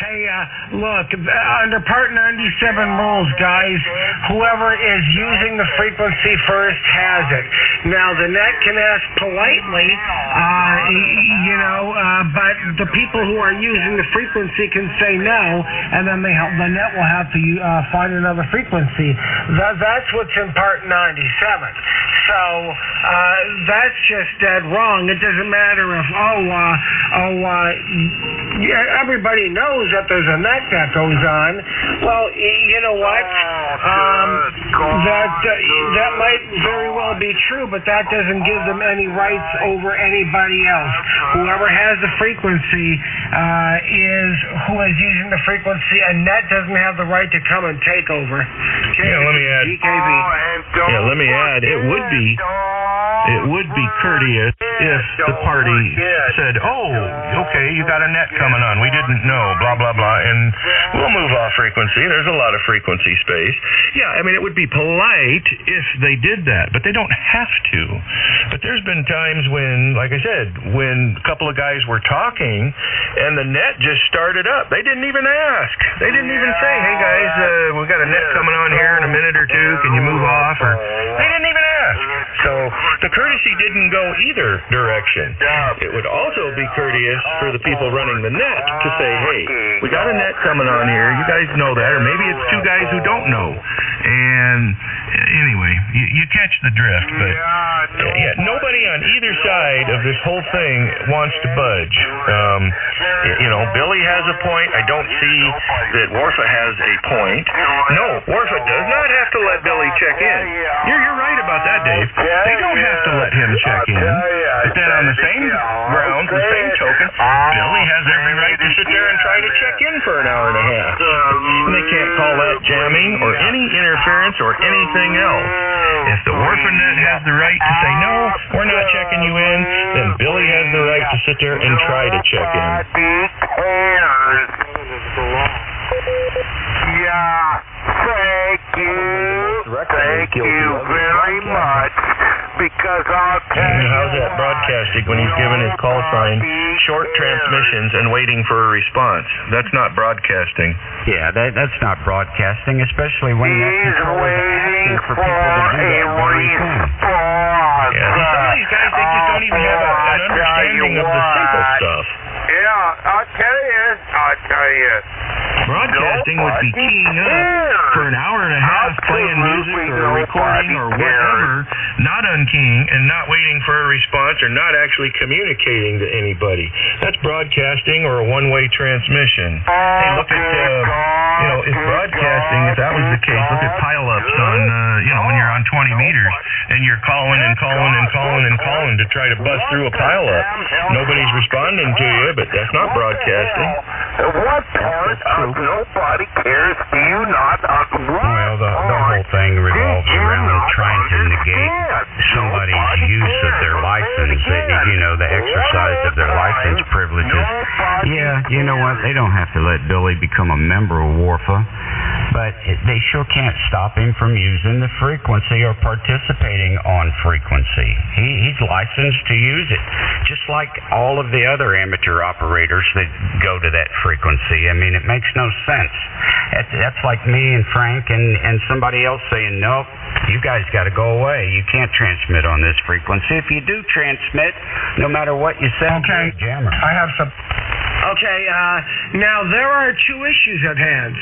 Hey, look, under Part 97 rules, guys, whoever is using the frequency first has it. Now, the net can ask politely, but the people who are using the frequency can say no, and then the net will have to find another frequency. That's what's in Part 97. So that's just dead wrong. It doesn't matter if, everybody knows that there's a net that goes on. Well, you know what? That might very well be true, but that doesn't give them any rights over anybody else. Whoever has the frequency is who is using the frequency, and net doesn't have the right to come and take over. Let me add. Let me add. It would be courteous if the party said, "Oh, okay, you got a net coming on. We didn't know, blah, blah, blah, and we'll move off frequency. There's a lot of frequency space." Yeah, I mean, it would be polite if they did that, but they don't have to. But there's been times when, like I said, when a couple of guys were talking and the net just started up. They didn't even ask. They didn't even say, "Hey, guys, we got a net coming on here in a minute or two. Can you move off?" Or they didn't even ask. So the courtesy didn't go either direction. It would also be courteous for the people running the net to say, "Hey, we got a net coming on here. You guys know that." Or maybe it's two guys who don't know. And anyway, you catch the drift. But nobody on either side of this whole thing wants to budge. Billy has a point. I don't see that WARFA has a point. No, WARFA does not have to let Billy check in. You're right about that, Dave. They don't have to let him check in. But then on the same grounds, the same token, Billy has every right to sit there and try to check in for an hour and a half. And they can't call that jamming or any interference or anything else. If the WARFA net has the right to say, "No, we're not checking you in," then Billy has the right to sit there and try to check in. Thank you very much. Because how's that broadcasting when he's given his call sign, short transmissions, and waiting for a response? That's not broadcasting. Yeah, that's not broadcasting, especially when that control is asking for people to do that very thing. Yeah, some of these guys, they just don't even have an understanding of the simple stuff. Yeah, I'll tell you. Broadcasting would be keying up for an hour and a half, playing music or recording or whatever, not unkeying and not waiting for a response or not actually communicating to anybody. That's broadcasting or a one-way transmission. Hey, look at, if broadcasting, if that was the case, look at pileups on, when you're on 20 meters and you're calling and calling and calling and calling to try to bust through a pileup. Nobody's responding to you, but that's not broadcasting. What part of nobody cares do you not agree? Well, the whole thing revolves around trying to negate somebody's use of their license, the exercise of their license privileges. Yeah, you know what? They don't have to let Billy become a member of WARFA, but they sure can't stop him from using the frequency or participating on frequency. He's licensed to use it, just like all of the other amateur operators that go to that frequency. I mean, it makes no sense. That's like me and Frank and somebody else saying, "Nope, you guys got to go away. You can't transmit on this frequency. If you do transmit, no matter what you say, okay, jammer." I have some. Okay, now there are two issues at hand.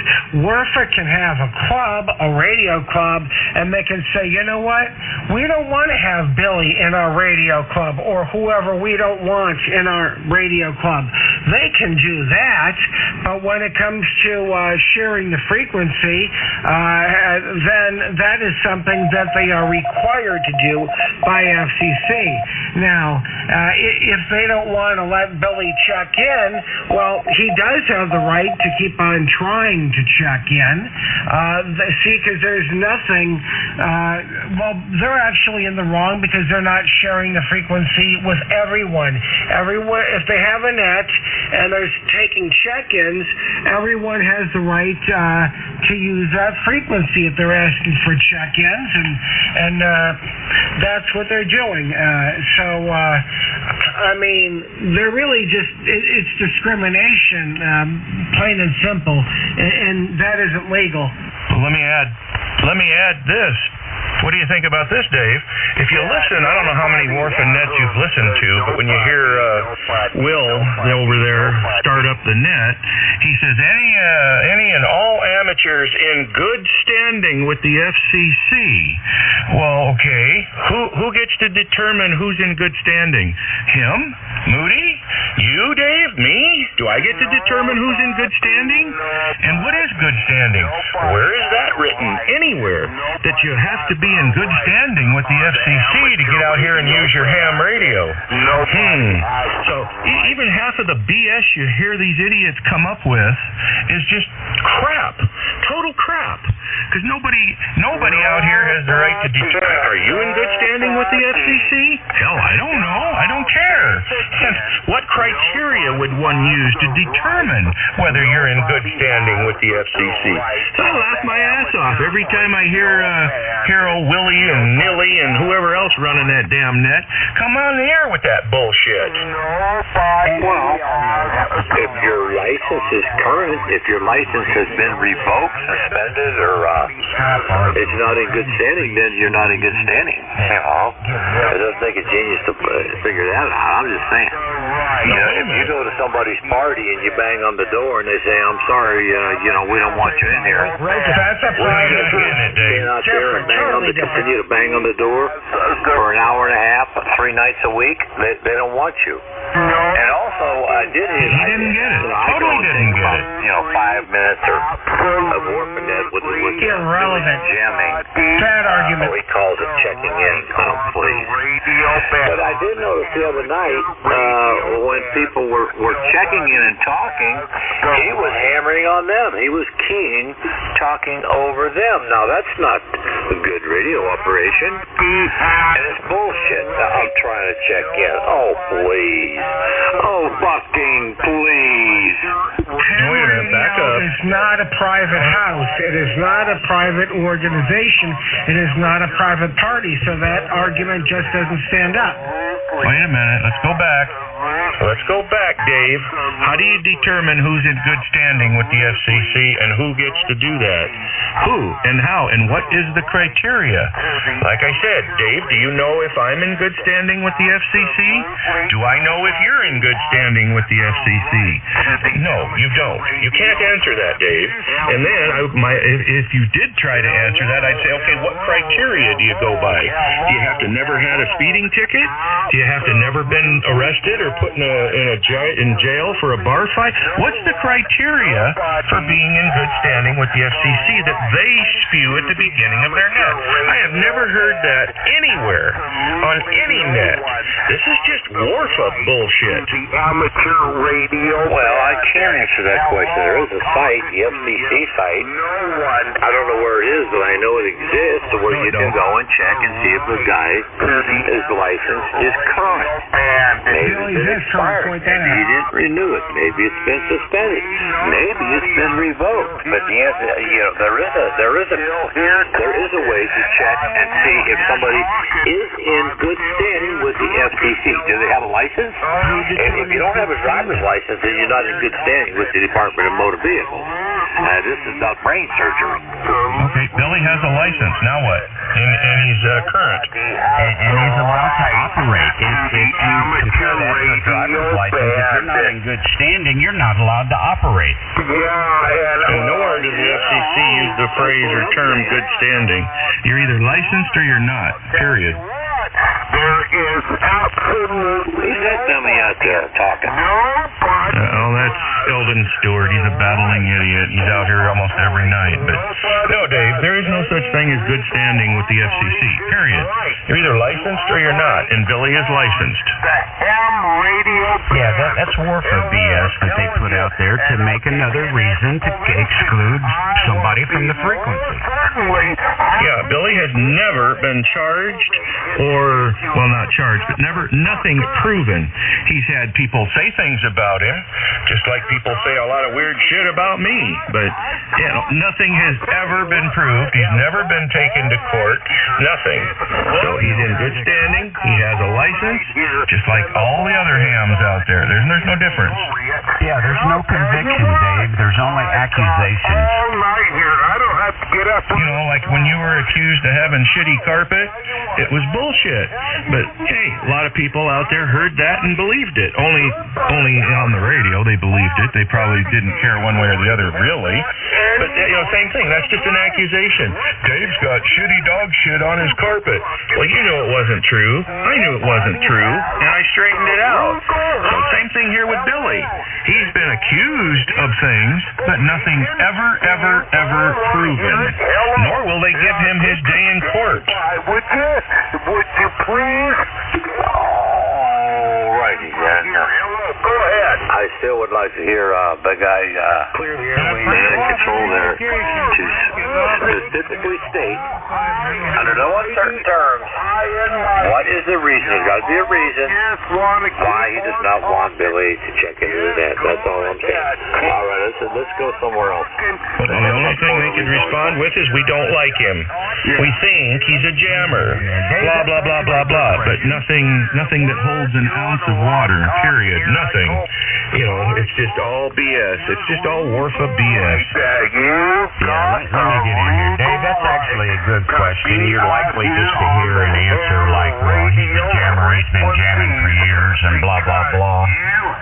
WARFA can have a club, a radio club, and they can say, "You know what? We don't want to have Billy in our radio club or whoever we don't want in our radio club." They can do that, but when it comes to sharing the frequency, then that is something that they are required to do by FCC. Now, if they don't want to let Billy check in, well, he does have the right to keep on trying to check in. Because there's nothing, they're actually in the wrong because they're not sharing the frequency with everyone. If they have a net and they're taking check-ins, everyone has the right to use that frequency if they're asking for check-ins, and that's what they're doing. So I mean, they're really just, it's discrimination, plain and simple, and that isn't legal. Well, let me add this. What do you think about this, Dave? If you listen, I don't know how many WARFA nets you've listened to, but when you hear Will over there start up the net, he says any and all amateurs in good standing with the FCC. Well, okay, who gets to determine who's in good standing? Him? Moody? You, Dave? Me? Do I get to determine who's in good standing? And what is good standing? Where is that written? Anywhere that you have to be in good standing with the FCC to get out here and use your ham radio. So even half of the BS you hear these idiots come up with is just crap, total crap. Because nobody out here has the right to determine, are you in good standing with the FCC? Hell, I don't know. I don't care. And what criteria would one use to determine whether you're in good standing with the FCC? So I laugh my ass off every time I hear old Willie and Nilly and whoever else running that damn net come on the air with that bullshit. Well, if your license is current, if your license has been revoked, suspended, or it's not in good standing, then you're not in good standing. You know, it doesn't take a genius to figure that out. I'm just saying. You know, if you go to somebody's party and you bang on the door and they say, "I'm sorry, we don't want you in here." That's a private. Stand out there and continue to bang on the door for an hour and a half, 3 nights a week. They don't want you. And also, I didn't get it. Totally didn't get it. 5 minutes of WARFA net with irrelevant jamming. Bad argument. He calls it checking in. Oh, please. But I did notice the other night when people were checking in and talking, he was hammering on them. He was keying, talking over them. Now, that's not a good radio operation. And it's bullshit. I'm trying to check in. Oh, please. Oh, fucking please. Back up. It is not a private house. It is not a private organization. It is not a private party. So that argument just doesn't stand up. Wait a minute. Let's go back. Let's go back, Dave. How do you determine who's in good standing with the FCC and who gets to do that? Who and how and what is the criteria? Like I said, Dave, do you know if I'm in good standing with the FCC? Do I know if you're in good standing with the FCC? No, you don't. You can't answer that, Dave. And then if you did try to answer that, I'd say, okay, what criteria do you go by? Do you have to never had a speeding ticket? Do you have to never been arrested or put in jail for a bar fight? What's the criteria for being in good standing with the FCC that they spew at the beginning of their net? I have never heard that anywhere on any net. This is just WARFA bullshit. Amateur radio. Well, I can't answer that question. There is a site, the FCC site. I don't know where it is, but I know it exists, where you can go and check and see if the guy, his license is current. Maybe it's expired. Maybe he didn't renew it. Maybe it's been suspended. Maybe it's been revoked. But the answer, there is a way to check and see if somebody is in good standing with the FCC. Do they have a license? And if you don't have a driver's license, then you're not in good standing with the Department of Motor Vehicles. This is not brain surgery. Okay, Billy has a license. Now what? And he's current. And he's allowed to operate. If you compare that to a driver's license, if you're not in good standing, you're not allowed to operate. And nowhere does the FCC use the phrase or term good standing. You're either licensed or you're not, period. There is absolutely... Who's that dummy out there talking? That's Eldon Stewart. He's a battling idiot. He's out here almost every night. But no, Dave, there is no such thing as good standing with the FCC, period. You're either licensed or you're not, and Billy is licensed. Yeah, that's WARFA BS that they put out there to make another reason to exclude somebody from the frequency. Yeah, Billy has never been charged or, well, not charged, but nothing proven. He's had people say things about him, just like people say a lot of weird shit about me. But, you know, nothing has ever been proved. He's never been taken to court. Nothing. So he's in good standing. He has a license, just like all the other hams out there. There's no difference. Yeah, there's no conviction, Dave. There's only accusations. You know, like when you were accused of having shitty carpet, it was bullshit. But hey, a lot of people out there heard that and believed it. Only on the radio they believed it. They probably didn't care one way or the other, really. But you know, same thing. That's just an accusation. Dave's got shitty dog shit on his carpet. Well, you know it wasn't true. I knew it wasn't true, and I straightened it out. So same thing here with Billy. He's been accused of things, but nothing ever proven. Nor will they give him his day in court. Would you please? Alrighty then. Go ahead. I still would like to hear big guy clear the airways and control there to specifically state, under no uncertain terms, what is the reason? There's got to be a reason why he does not want Billy to check into the net. That's all I'm saying. All right, let's go somewhere else. Well, the only thing they could respond with is we don't like him. We think he's a jammer. Blah blah blah blah blah. But nothing that holds an ounce of water. Period. Nothing. You know, it's just all BS. It's just all WARFA BS. Yeah, let me get in here. Dave, that's actually a good question. You're likely just to hear an answer like, well, he's a jammer, he's been jamming for years, and blah, blah, blah.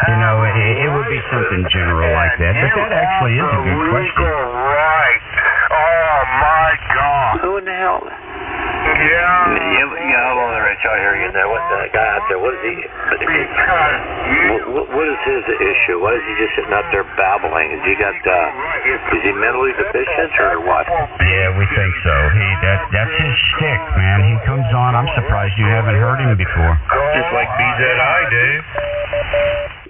You know, it would be something general like that, but that actually is a good question. Right. Oh, my God. Who in the hell? Yeah, hold on there, Rich. I hear you in there. What's that guy out there? What is he? What is his issue? Why is he just sitting out there babbling? Is he mentally deficient or what? Yeah, we think so. That's his shtick, man. He comes on. I'm surprised you haven't heard him before. Just like BZI, Dave.